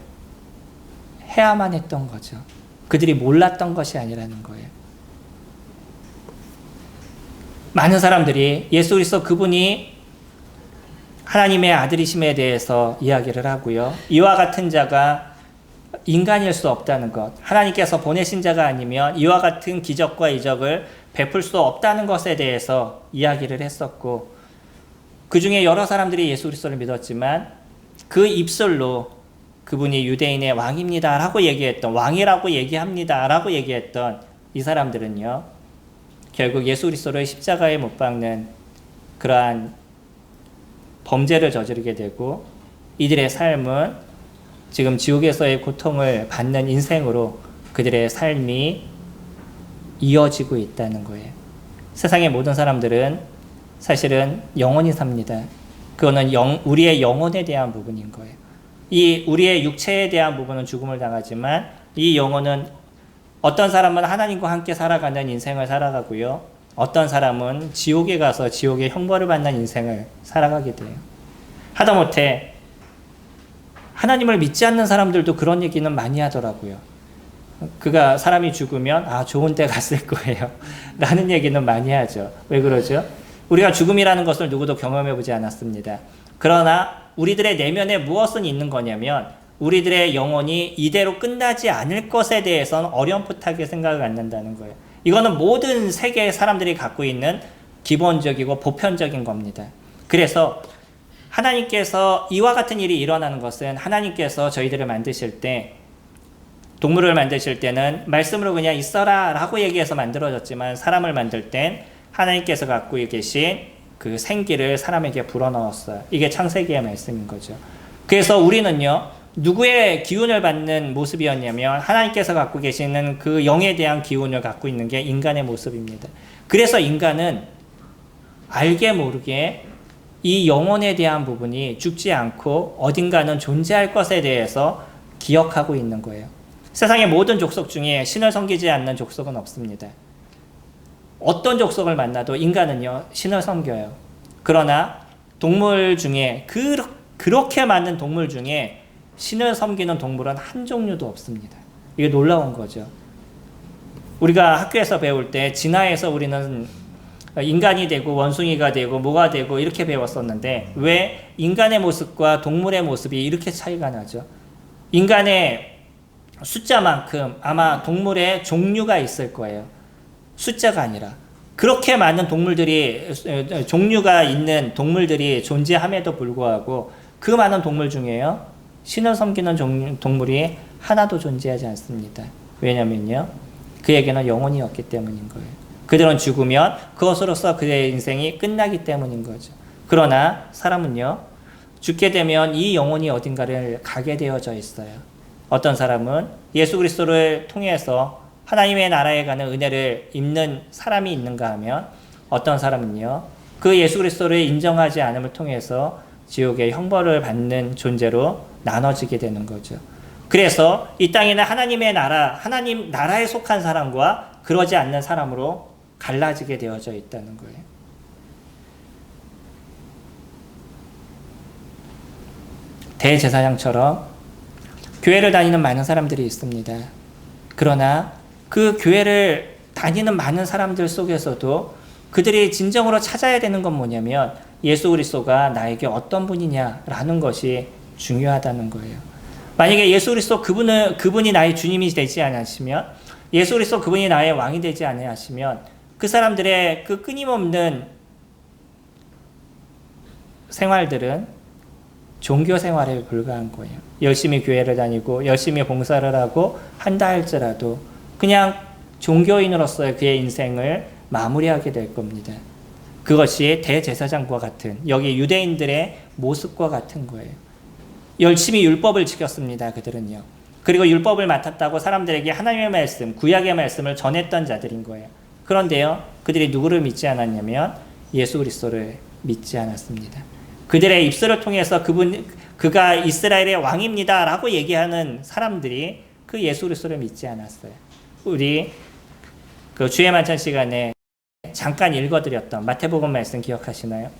해야만 했던 거죠. 그들이 몰랐던 것이 아니라는 거예요. 많은 사람들이 예수 그리스도 그분이 하나님의 아들이심에 대해서 이야기를 하고요, 이와 같은 자가 인간일 수 없다는 것, 하나님께서 보내신 자가 아니면 이와 같은 기적과 이적을 베풀 수 없다는 것에 대해서 이야기를 했었고, 그 중에 여러 사람들이 예수 그리스도를 믿었지만 그 입술로 그분이 유대인의 왕입니다 라고 얘기했던, 왕이라고 얘기합니다 라고 얘기했던 이 사람들은요, 결국 예수 그리스도를 십자가에 못 박는 그러한 범죄를 저지르게 되고 이들의 삶은 지금 지옥에서의 고통을 받는 인생으로 그들의 삶이 이어지고 있다는 거예요. 세상의 모든 사람들은 사실은 영원히 삽니다. 그거는 우리의 영혼에 대한 부분인 거예요. 이 우리의 육체에 대한 부분은 죽음을 당하지만 이 영혼은 어떤 사람은 하나님과 함께 살아가는 인생을 살아가고요, 어떤 사람은 지옥에 가서 지옥의 형벌을 받는 인생을 살아가게 돼요. 하다못해 하나님을 믿지 않는 사람들도 그런 얘기는 많이 하더라고요. 그가 사람이 죽으면 좋은 데 갔을 거예요 라는 얘기는 많이 하죠. 왜 그러죠? 우리가 죽음이라는 것을 누구도 경험해 보지 않았습니다. 그러나 우리들의 내면에 무엇은 있는 거냐면 우리들의 영혼이 이대로 끝나지 않을 것에 대해서는 어렴풋하게 생각을 갖는다는 거예요. 이거는 모든 세계의 사람들이 갖고 있는 기본적이고 보편적인 겁니다. 그래서 하나님께서 이와 같은 일이 일어나는 것은 하나님께서 저희들을 만드실 때, 동물을 만드실 때는 말씀으로 그냥 있어라 라고 얘기해서 만들어졌지만 사람을 만들 땐 하나님께서 갖고 계신 그 생기를 사람에게 불어넣었어요. 이게 창세기의 말씀인 거죠. 그래서 우리는요, 누구의 기운을 받는 모습이었냐면 하나님께서 갖고 계시는 그 영에 대한 기운을 갖고 있는 게 인간의 모습입니다. 그래서 인간은 알게 모르게 이 영혼에 대한 부분이 죽지 않고 어딘가는 존재할 것에 대해서 기억하고 있는 거예요. 세상의 모든 족속 중에 신을 섬기지 않는 족속은 없습니다. 어떤 족속을 만나도 인간은요, 신을 섬겨요. 그러나 동물 중에 그렇게 많은 동물 중에 신을 섬기는 동물은 한 종류도 없습니다. 이게 놀라운 거죠. 우리가 학교에서 배울 때 진화에서 우리는 인간이 되고 원숭이가 되고 뭐가 되고 이렇게 배웠었는데 왜 인간의 모습과 동물의 모습이 이렇게 차이가 나죠? 인간의 숫자만큼 아마 동물의 종류가 있을 거예요. 숫자가 아니라. 그렇게 많은 동물들이, 종류가 있는 동물들이 존재함에도 불구하고 그 많은 동물 중에요, 신을 섬기는 동물이 하나도 존재하지 않습니다. 왜냐면요, 그에게는 영혼이 없기 때문인 거예요. 그들은 죽으면 그것으로서 그의 인생이 끝나기 때문인 거죠. 그러나 사람은요, 죽게 되면 이 영혼이 어딘가를 가게 되어져 있어요. 어떤 사람은 예수 그리스도를 통해서 하나님의 나라에 가는 은혜를 입는 사람이 있는가 하면, 어떤 사람은요, 그 예수 그리스도를 인정하지 않음을 통해서 지옥의 형벌을 받는 존재로 나눠지게 되는 거죠. 그래서 이 땅에는 하나님의 나라, 하나님 나라에 속한 사람과 그러지 않는 사람으로 갈라지게 되어져 있다는 거예요. 대제사장처럼 교회를 다니는 많은 사람들이 있습니다. 그러나 그 교회를 다니는 많은 사람들 속에서도 그들이 진정으로 찾아야 되는 건 뭐냐면 예수 그리스도가 나에게 어떤 분이냐라는 것이 중요하다는 거예요. 만약에 예수 그리스도 그분이 나의 주님이 되지 않으시면, 예수 그리스도 그분이 나의 왕이 되지 않으시면 그 사람들의 그 끊임없는 생활들은 종교 생활에 불과한 거예요. 열심히 교회를 다니고 열심히 봉사를 하고 한다 할지라도 그냥 종교인으로서의 그의 인생을 마무리하게 될 겁니다. 그것이 대제사장과 같은, 여기 유대인들의 모습과 같은 거예요. 열심히 율법을 지켰습니다. 그들은요. 그리고 율법을 맡았다고 사람들에게 하나님의 말씀, 구약의 말씀을 전했던 자들인 거예요. 그런데요, 그들이 누구를 믿지 않았냐면 예수 그리스도를 믿지 않았습니다. 그들의 입술을 통해서 그가 이스라엘의 왕입니다 라고 얘기하는 사람들이 그 예수 그리스도를 믿지 않았어요. 우리 그 주의 만찬 시간에 잠깐 읽어드렸던 마태복음 말씀 기억하시나요?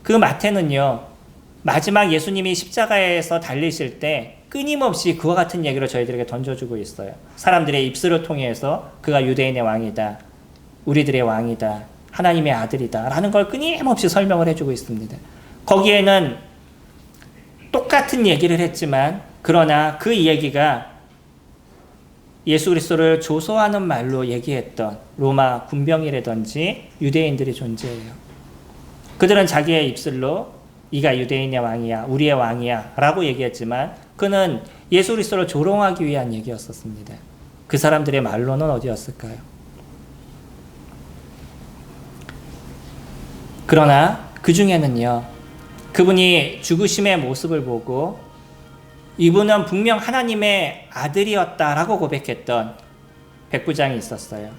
그 마태는요, 마지막 예수님이 십자가에서 달리실 때 끊임없이 그와 같은 얘기를 저희들에게 던져주고 있어요. 사람들의 입술을 통해서 그가 유대인의 왕이다, 우리들의 왕이다, 하나님의 아들이다 라는 걸 끊임없이 설명을 해주고 있습니다. 거기에는 똑같은 얘기를 했지만, 그러나 그 얘기가 예수 그리스도를 조소하는 말로 얘기했던 로마 군병이라든지 유대인들이 존재해요. 그들은 자기의 입술로 이가 유대인의 왕이야, 우리의 왕이야 라고 얘기했지만 그는 예수 그리스도를 조롱하기 위한 얘기였었습니다. 그 사람들의 말로는 어디였을까요? 그러나 그 중에는요, 그분이 죽으심의 모습을 보고 이분은 분명 하나님의 아들이었다라고 고백했던 백부장이 있었어요.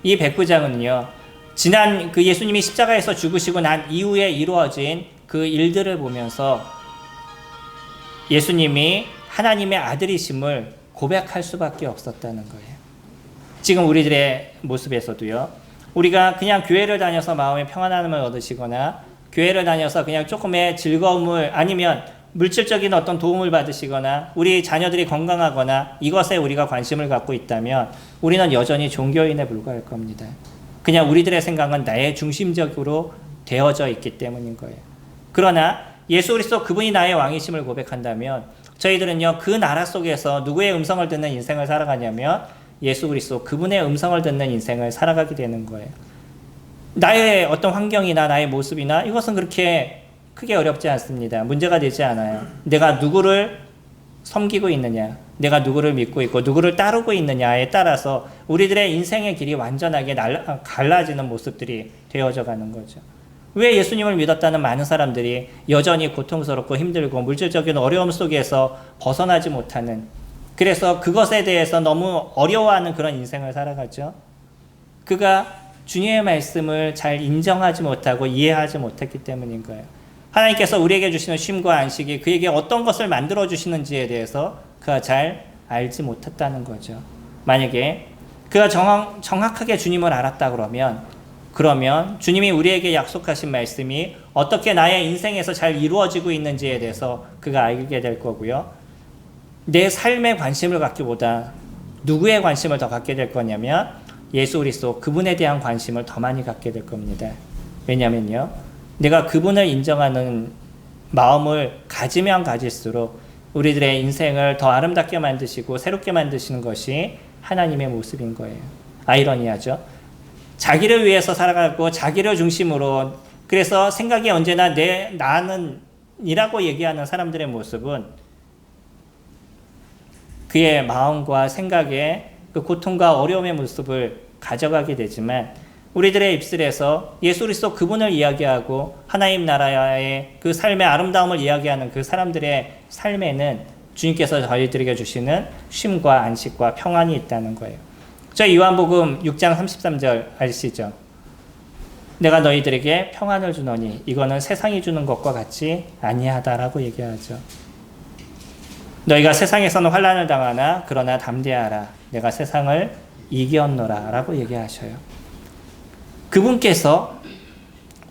이 백부장은요, 지난 그 예수님이 십자가에서 죽으시고 난 이후에 이루어진 그 일들을 보면서 예수님이 하나님의 아들이심을 고백할 수밖에 없었다는 거예요. 지금 우리들의 모습에서도요, 우리가 그냥 교회를 다녀서 마음의 평안함을 얻으시거나 교회를 다녀서 그냥 조금의 즐거움을, 아니면 물질적인 어떤 도움을 받으시거나 우리 자녀들이 건강하거나 이것에 우리가 관심을 갖고 있다면 우리는 여전히 종교인에 불과할 겁니다. 그냥 우리들의 생각은 나의 중심적으로 되어져 있기 때문인 거예요. 그러나 예수 그리스도 그분이 나의 왕이심을 고백한다면 저희들은요, 그 나라 속에서 누구의 음성을 듣는 인생을 살아가냐면 예수 그리스도 그분의 음성을 듣는 인생을 살아가게 되는 거예요. 나의 어떤 환경이나 나의 모습이나 이것은 그렇게 크게 어렵지 않습니다. 문제가 되지 않아요. 내가 누구를 섬기고 있느냐, 내가 누구를 믿고 있고 누구를 따르고 있느냐에 따라서 우리들의 인생의 길이 완전하게 갈라지는 모습들이 되어져 가는 거죠. 왜 예수님을 믿었다는 많은 사람들이 여전히 고통스럽고 힘들고 물질적인 어려움 속에서 벗어나지 못하는, 그래서 그것에 대해서 너무 어려워하는 그런 인생을 살아가죠. 그가 주님의 말씀을 잘 인정하지 못하고 이해하지 못했기 때문인 거예요. 하나님께서 우리에게 주시는 쉼과 안식이 그에게 어떤 것을 만들어 주시는지에 대해서 그가 잘 알지 못했다는 거죠. 만약에 그가 정확하게 주님을 알았다 그러면 주님이 우리에게 약속하신 말씀이 어떻게 나의 인생에서 잘 이루어지고 있는지에 대해서 그가 알게 될 거고요. 내 삶에 관심을 갖기보다 누구의 관심을 더 갖게 될 거냐면 예수 그리스도 그분에 대한 관심을 더 많이 갖게 될 겁니다. 왜냐면요, 내가 그분을 인정하는 마음을 가지면 가질수록 우리들의 인생을 더 아름답게 만드시고 새롭게 만드시는 것이 하나님의 모습인 거예요. 아이러니하죠. 자기를 위해서 살아가고 자기를 중심으로, 그래서 생각이 언제나 나는 이라고 얘기하는 사람들의 모습은 그의 마음과 생각에 그 고통과 어려움의 모습을 가져가게 되지만, 우리들의 입술에서 예수 그리스도 그분을 이야기하고 하나님 나라의 그 삶의 아름다움을 이야기하는 그 사람들의 삶에는 주님께서 저희들에게 주시는 쉼과 안식과 평안이 있다는 거예요. 저 요한복음 6장 33절 아시죠? 내가 너희들에게 평안을 주노니 이거는 세상이 주는 것과 같이 아니하다라고 얘기하죠. 너희가 세상에서는 환난을 당하나 그러나 담대하라, 내가 세상을 이겼노라 라고 얘기하셔요. 그분께서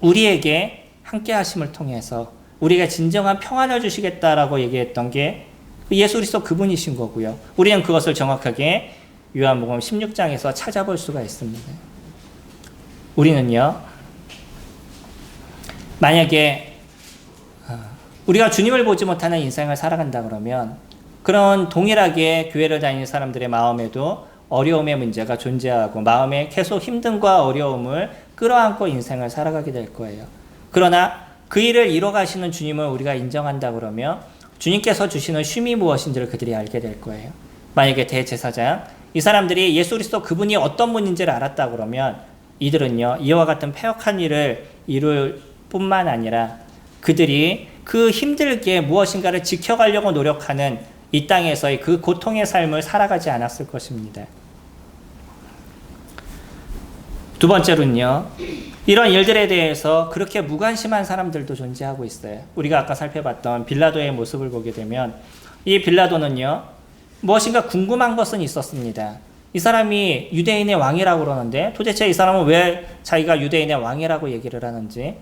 우리에게 함께 하심을 통해서 우리가 진정한 평안을 주시겠다라고 얘기했던 게 예수 그리스도 그분이신 거고요. 우리는 그것을 정확하게 요한복음 16장에서 찾아볼 수가 있습니다. 우리는요, 만약에 우리가 주님을 보지 못하는 인생을 살아간다 그러면 그런 동일하게 교회를 다니는 사람들의 마음에도 어려움의 문제가 존재하고 마음에 계속 힘듦과 어려움을 끌어안고 인생을 살아가게 될 거예요. 그러나 그 일을 이뤄가시는 주님을 우리가 인정한다 그러면 주님께서 주시는 쉼이 무엇인지를 그들이 알게 될 거예요. 만약에 대제사장, 이 사람들이 예수 그리스도 그분이 어떤 분인지를 알았다 그러면 이들은요, 이와 같은 패역한 일을 이룰 뿐만 아니라 그들이 그 힘들게 무엇인가를 지켜가려고 노력하는 이 땅에서의 그 고통의 삶을 살아가지 않았을 것입니다. 두 번째로는요, 이런 일들에 대해서 그렇게 무관심한 사람들도 존재하고 있어요. 우리가 아까 살펴봤던 빌라도의 모습을 보게 되면 이 빌라도는요, 무엇인가 궁금한 것은 있었습니다. 이 사람이 유대인의 왕이라고 그러는데 도대체 이 사람은 왜 자기가 유대인의 왕이라고 얘기를 하는지,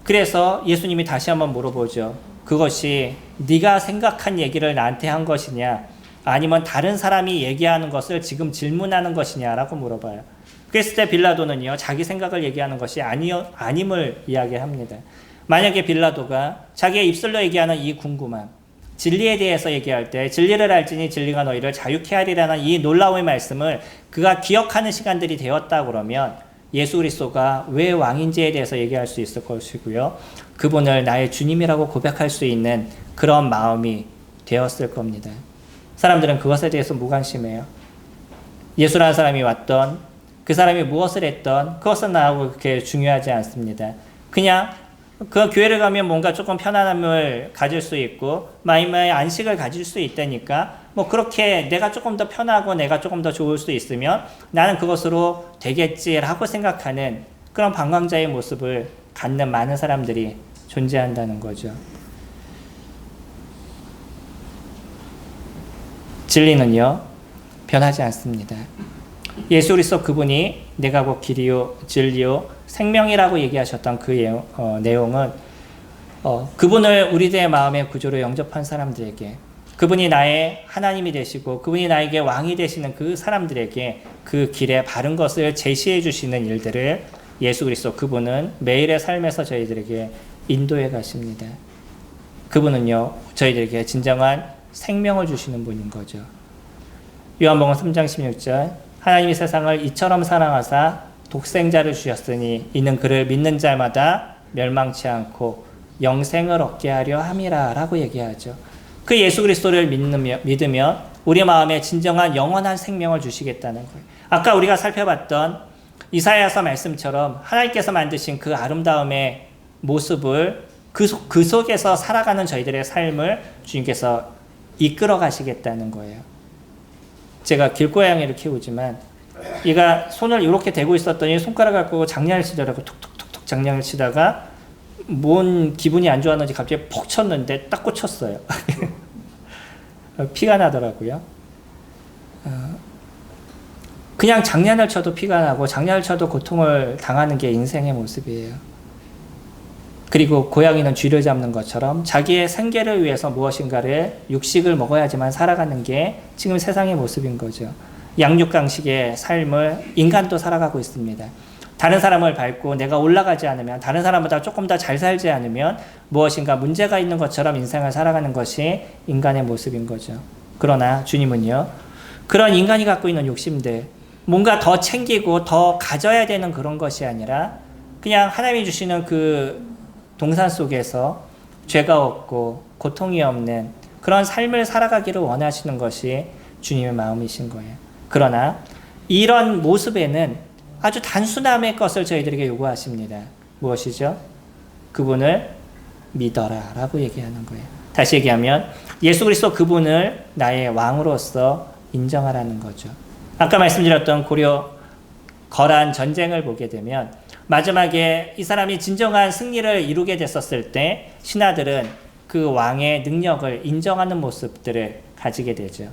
그래서 예수님이 다시 한번 물어보죠. 그것이 네가 생각한 얘기를 나한테 한 것이냐, 아니면 다른 사람이 얘기하는 것을 지금 질문하는 것이냐라고 물어봐요. 그랬을 때 빌라도는요, 자기 생각을 얘기하는 것이 아님을 이야기합니다. 만약에 빌라도가 자기의 입술로 얘기하는 이 궁금함, 진리에 대해서 얘기할 때 진리를 알지니 진리가 너희를 자유케 하리라는 이 놀라움의 말씀을 그가 기억하는 시간들이 되었다 그러면 예수 그리스도가 왜 왕인지에 대해서 얘기할 수 있을 것이고요, 그분을 나의 주님이라고 고백할 수 있는 그런 마음이 되었을 겁니다. 사람들은 그것에 대해서 무관심해요. 예수라는 사람이 왔던, 그 사람이 무엇을 했던 그것은 나하고 그렇게 중요하지 않습니다. 그냥 그 교회를 가면 뭔가 조금 편안함을 가질 수 있고 마음의 안식을 가질 수 있다니까, 뭐 그렇게 내가 조금 더 편하고 내가 조금 더 좋을 수 있으면 나는 그것으로 되겠지라고 생각하는 그런 방황자의 모습을 갖는 많은 사람들이 존재한다는 거죠. 진리는요, 변하지 않습니다. 예수 그리스도 그분이 내가 곧 길이요 진리요 생명이라고 얘기하셨던 그 내용은 그분을 우리들의 마음의 구조로 영접한 사람들에게, 그분이 나의 하나님이 되시고 그분이 나에게 왕이 되시는 그 사람들에게 그 길의 바른 것을 제시해 주시는 일들을 예수 그리스도 그분은 매일의 삶에서 저희들에게 인도해 가십니다. 그분은요, 저희들에게 진정한 생명을 주시는 분인 거죠. 요한복음 3장 16절, 하나님이 세상을 이처럼 사랑하사 독생자를 주셨으니 이는 그를 믿는 자마다 멸망치 않고 영생을 얻게 하려 함이라 라고 얘기하죠. 그 예수 그리스도를 믿으면 우리 마음에 진정한 영원한 생명을 주시겠다는 거예요. 아까 우리가 살펴봤던 이사야서 말씀처럼 하나님께서 만드신 그 아름다움의 모습을 그 속에서 살아가는 저희들의 삶을 주님께서 이끌어 가시겠다는 거예요. 제가 길고양이를 키우지만 얘가 손을 이렇게 대고 있었더니 손가락 갖고 장난을 치더라고. 톡톡톡톡 장난을 치다가 뭔 기분이 안 좋았는지 갑자기 퍽 쳤는데 딱 꽂혔어요. 피가 나더라고요. 그냥 장난을 쳐도 피가 나고 장난을 쳐도 고통을 당하는 게 인생의 모습이에요. 그리고 고양이는 쥐를 잡는 것처럼 자기의 생계를 위해서 무엇인가를 육식을 먹어야지만 살아가는 게 지금 세상의 모습인 거죠. 양육강식의 삶을 인간도 살아가고 있습니다. 다른 사람을 밟고 내가 올라가지 않으면, 다른 사람보다 조금 더 잘 살지 않으면 무엇인가 문제가 있는 것처럼 인생을 살아가는 것이 인간의 모습인 거죠. 그러나 주님은요, 그런 인간이 갖고 있는 욕심들, 뭔가 더 챙기고 더 가져야 되는 그런 것이 아니라 그냥 하나님이 주시는 그 동산 속에서 죄가 없고 고통이 없는 그런 삶을 살아가기를 원하시는 것이 주님의 마음이신 거예요. 그러나 이런 모습에는 아주 단순함의 것을 저희들에게 요구하십니다. 무엇이죠? 그분을 믿어라 라고 얘기하는 거예요. 다시 얘기하면 예수 그리스도 그분을 나의 왕으로서 인정하라는 거죠. 아까 말씀드렸던 고려 거란 전쟁을 보게 되면 마지막에 이 사람이 진정한 승리를 이루게 됐었을 때 신하들은 그 왕의 능력을 인정하는 모습들을 가지게 되죠.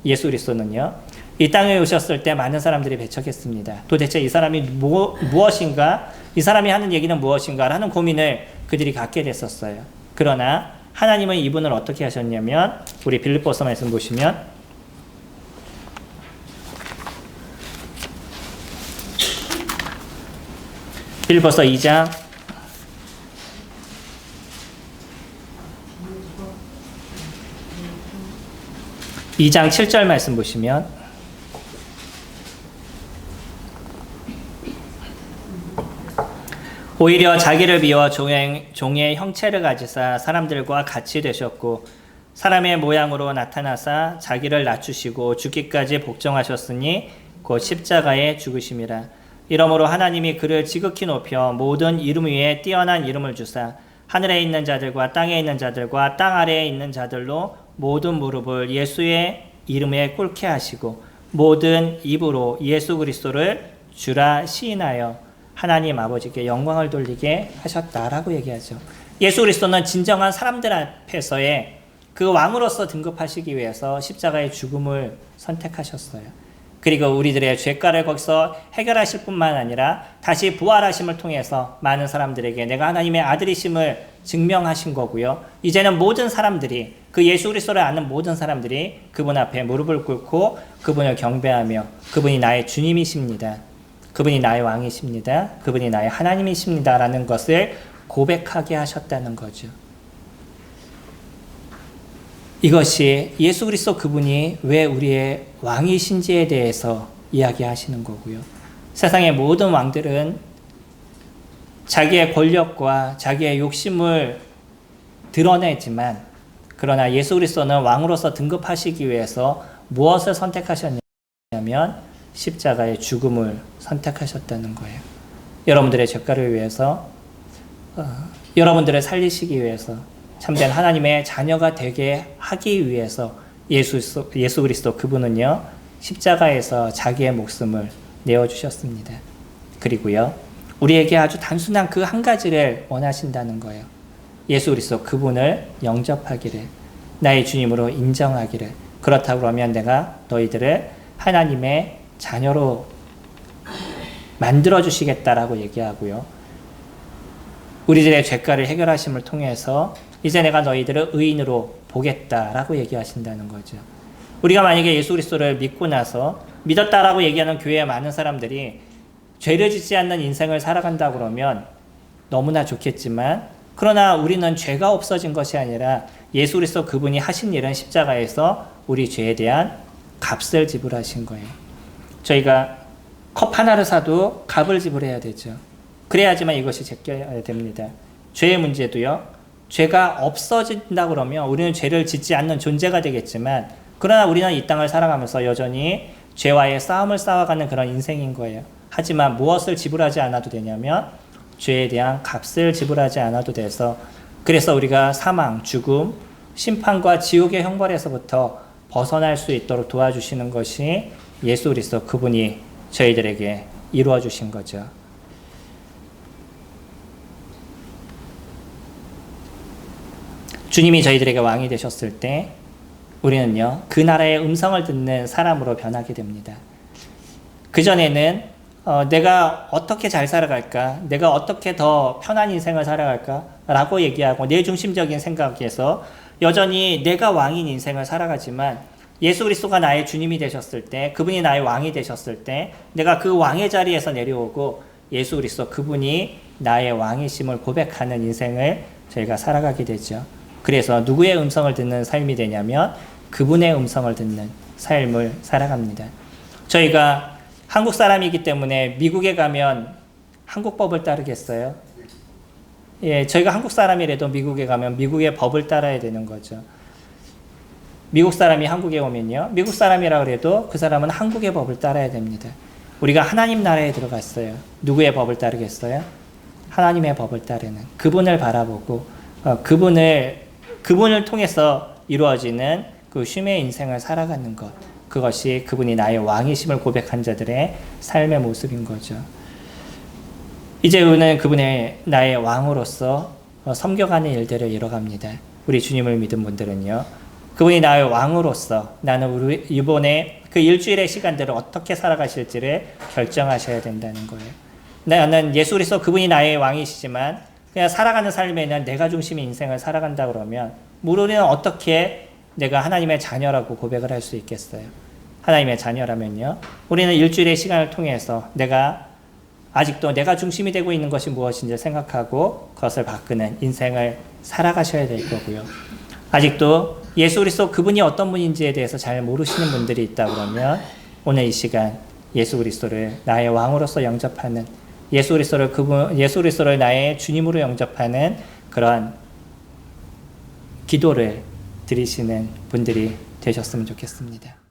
예수 그리스도는요, 이 땅에 오셨을 때 많은 사람들이 배척했습니다. 도대체 이 사람이 무엇인가, 이 사람이 하는 얘기는 무엇인가 라는 고민을 그들이 갖게 됐었어요. 그러나 하나님은 이분을 어떻게 하셨냐면, 우리 빌립보서 말씀 보시면 빌립보서 2장 7절 말씀 보시면 오히려 자기를 비워 종의 형체를 가지사 사람들과 같이 되셨고 사람의 모양으로 나타나사 자기를 낮추시고 죽기까지 복종하셨으니 곧 십자가에 죽으심이라. 이러므로 하나님이 그를 지극히 높여 모든 이름 위에 뛰어난 이름을 주사 하늘에 있는 자들과 땅에 있는 자들과 땅 아래에 있는 자들로 모든 무릎을 예수의 이름에 꿇게 하시고 모든 입으로 예수 그리스도를 주라 시인하여 하나님 아버지께 영광을 돌리게 하셨다라고 얘기하죠. 예수 그리스도는 진정한 사람들 앞에서의 그 왕으로서 등극하시기 위해서 십자가의 죽음을 선택하셨어요. 그리고 우리들의 죄가를 거기서 해결하실 뿐만 아니라 다시 부활하심을 통해서 많은 사람들에게 내가 하나님의 아들이심을 증명하신 거고요. 이제는 모든 사람들이, 그 예수 그리스도를 아는 모든 사람들이 그분 앞에 무릎을 꿇고 그분을 경배하며 그분이 나의 주님이십니다. 그분이 나의 왕이십니다. 그분이 나의 하나님이십니다. 라는 것을 고백하게 하셨다는 거죠. 이것이 예수 그리스도 그분이 왜 우리의 왕이신지에 대해서 이야기하시는 거고요. 세상의 모든 왕들은 자기의 권력과 자기의 욕심을 드러내지만, 그러나 예수 그리스도는 왕으로서 등극하시기 위해서 무엇을 선택하셨냐면 십자가의 죽음을 선택하셨다는 거예요. 여러분들의 죄가를 위해서, 여러분들을 살리시기 위해서, 참된 하나님의 자녀가 되게 하기 위해서 예수 그리스도 그분은요, 십자가에서 자기의 목숨을 내어주셨습니다. 그리고요, 우리에게 아주 단순한 그 한 가지를 원하신다는 거예요. 예수 그리스도 그분을 영접하기를, 나의 주님으로 인정하기를. 그렇다고 그러면 내가 너희들을 하나님의 자녀로 만들어주시겠다라고 얘기하고요. 우리들의 죄가를 해결하심을 통해서 이제 내가 너희들을 의인으로 보겠다라고 얘기하신다는 거죠. 우리가 만약에 예수 그리스도를 믿고 나서 믿었다라고 얘기하는 교회에 많은 사람들이 죄를 짓지 않는 인생을 살아간다 그러면 너무나 좋겠지만, 그러나 우리는 죄가 없어진 것이 아니라 예수 그리스도 그분이 하신 일은 십자가에서 우리 죄에 대한 값을 지불하신 거예요. 저희가 컵 하나를 사도 값을 지불해야 되죠. 그래야지만 이것이 제껴야 됩니다. 죄의 문제도요, 죄가 없어진다 그러면 우리는 죄를 짓지 않는 존재가 되겠지만, 그러나 우리는 이 땅을 살아가면서 여전히 죄와의 싸움을 싸워가는 그런 인생인 거예요. 하지만 무엇을 지불하지 않아도 되냐면 죄에 대한 값을 지불하지 않아도 돼서, 그래서 우리가 사망, 죽음, 심판과 지옥의 형벌에서부터 벗어날 수 있도록 도와주시는 것이 예수 그리스도 그분이 저희들에게 이루어 주신 거죠. 주님이 저희들에게 왕이 되셨을 때 우리는요, 그 나라의 음성을 듣는 사람으로 변하게 됩니다. 그전에는 내가 어떻게 잘 살아갈까, 내가 어떻게 더 편한 인생을 살아갈까 라고 얘기하고 내 중심적인 생각에서 여전히 내가 왕인 인생을 살아가지만, 예수 그리스도가 나의 주님이 되셨을 때, 그분이 나의 왕이 되셨을 때 내가 그 왕의 자리에서 내려오고 예수 그리스도 그분이 나의 왕이심을 고백하는 인생을 저희가 살아가게 되죠. 그래서 누구의 음성을 듣는 삶이 되냐면 그분의 음성을 듣는 삶을 살아갑니다. 저희가 한국 사람이기 때문에 미국에 가면 한국 법을 따르겠어요? 예, 저희가 한국 사람이라도 미국에 가면 미국의 법을 따라야 되는 거죠. 미국 사람이 한국에 오면요, 미국 사람이라 그래도 그 사람은 한국의 법을 따라야 됩니다. 우리가 하나님 나라에 들어갔어요. 누구의 법을 따르겠어요? 하나님의 법을 따르는 그분을 바라보고 그분을 통해서 이루어지는 그 쉼의 인생을 살아가는 것, 그것이 그분이 나의 왕이심을 고백한 자들의 삶의 모습인 거죠. 이제 우리는 그분의 나의 왕으로서 섬겨가는 일들을 이뤄갑니다. 우리 주님을 믿은 분들은요, 그분이 나의 왕으로서 나는 이번에 그 일주일의 시간들을 어떻게 살아가실지를 결정하셔야 된다는 거예요. 나는 예수 그리스도 그분이 나의 왕이시지만 그냥 살아가는 삶에는 내가 중심의 인생을 살아간다 그러면 우리는 어떻게 내가 하나님의 자녀라고 고백을 할 수 있겠어요? 하나님의 자녀라면요, 우리는 일주일의 시간을 통해서 아직도 내가 중심이 되고 있는 것이 무엇인지 생각하고 그것을 바꾸는 인생을 살아가셔야 될 거고요. 아직도 예수 그리스도 그분이 어떤 분인지에 대해서 잘 모르시는 분들이 있다 그러면 오늘 이 시간 예수 그리스도를 나의 왕으로서 영접하는, 예수 그리스도를 나의 주님으로 영접하는 그런 기도를 드리시는 분들이 되셨으면 좋겠습니다.